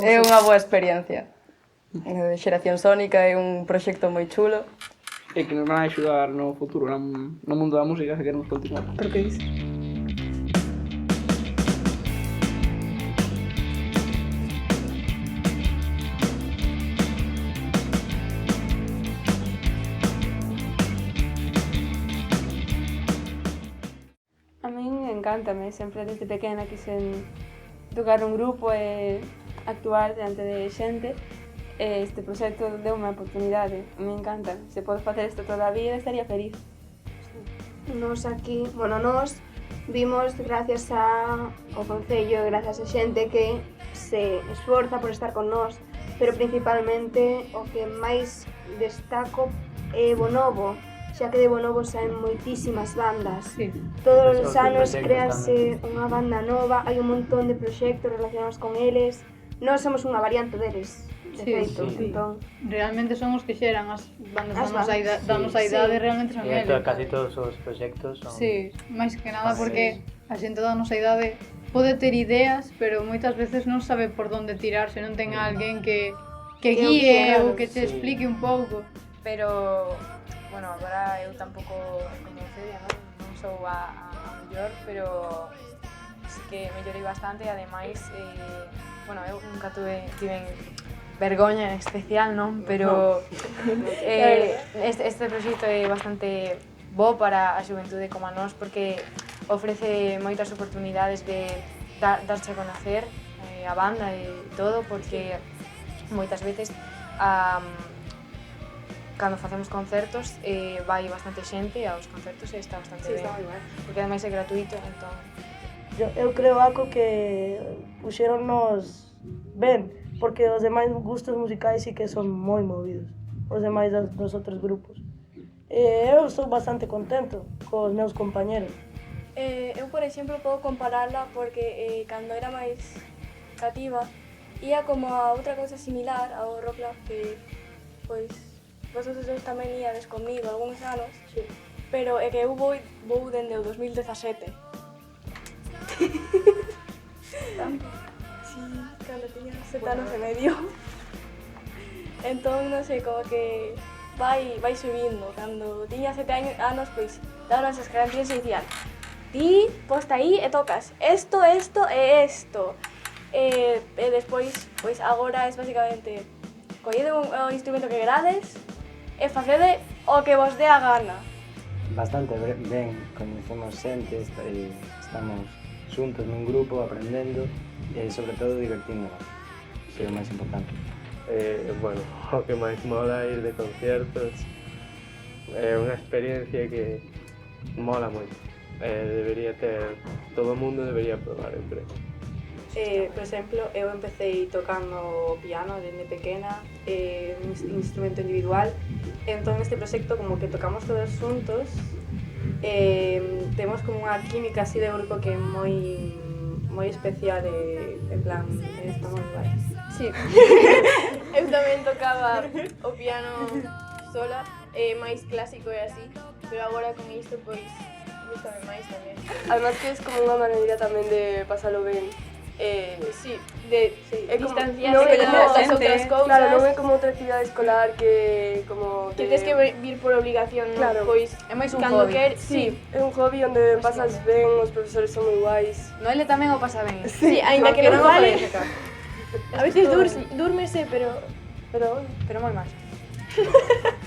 É unha boa experiencia. Xeración Sónica é un proxecto moi chulo. E que nos van a axudar no futuro, no mundo da música, se queremos continuar. Pero que dices? A min encántame, sempre desde pequena quixen tocar un grupo e actuar diante de xente. Este proxecto deu unha oportunidade, me encanta. Se podo facer isto toda a vida estaría feliz. Nos aquí, nos vimos gracias ao Concello e gracias a xente que se esforza por estar con nós, pero principalmente o que máis destaco é Bonobo, xa que de Bonobo saen moitísimas bandas. Sí. Todos os anos créase unha banda nova, hai un montón de proxectos relacionados con eles. Nós somos unha variante deles, de feito. Entón, Realmente son os que xeran as bandas As da nosa idade, realmente son eles. Casi todos os proxectos son... Sí, máis que nada porque a xente da nosa idade pode ter ideas, pero moitas veces non sabe por onde tirar, se non ten alguén que guíe ou que te explique un pouco. Pero, bueno, agora eu tampouco, como Celia, non sou a mellor, pero sí que mellorei bastante e ademais, bueno, eu nunca tiven vergoña en especial, non? Pero este proxecto é bastante bo para a xuventude como a nós porque ofrece moitas oportunidades de darse a conocer a banda e todo porque moitas veces cando facemos concertos vai bastante xente aos concertos e está bastante ben porque ademais é gratuito, entón Eu creo, Aco, que puxéronnos ben, porque os demais gustos musicais sí que son moi movidos, os demais dos outros grupos. Eu estou bastante contento cos meus compañeros. Eu, por exemplo, podo compararla porque cando era máis cativa ia como a outra cousa similar ao Rock Lab que, pois, vosotros tamén iades comigo algúns anos, pero é que eu vou dende o 2017. Sí, cando tiña 7 anos e medio. Entón, non sei, como que vai subindo. Cando tiña 7 anos, pois, daban esas garantías e dicían ti, posta aí e tocas esto e esto. E despois, pois, agora é basicamente collede un instrumento que grades e facede o que vos dé a gana. Bastante ben, coñecemos xente, estamos xuntos nun grupo, aprendendo e, sobre todo, divertíndonos, que é o máis importante. Bueno, o que máis mola ir de conciertos é unha experiencia que mola moito. Debería ter, todo o mundo debería probar, eu creo. Por exemplo, eu empecé tocando o piano dende pequena, un instrumento individual, entón neste proxecto como que tocamos todos xuntos, temos como unha química así de grupo que é moi especial e en plan, está moi guai. Sí, eu tamén tocaba o piano sola, máis clásico e así, pero agora con isto, pois, gustame máis tamén. Además que é como unha maneira tamén de pasalo ben. Sí, de distanciarse das outras cousas. Claro, non é como outra actividade escolar que como que tens que vir por obligación, claro. Pois É máis un cando hobby. Sí, é un hobby onde pasas ben, os profesores son moi guais. Noelia tamén o pasa ben. Sí, aínda que non o vale. parezca. A veces dúrmese, pero Pero moi máis.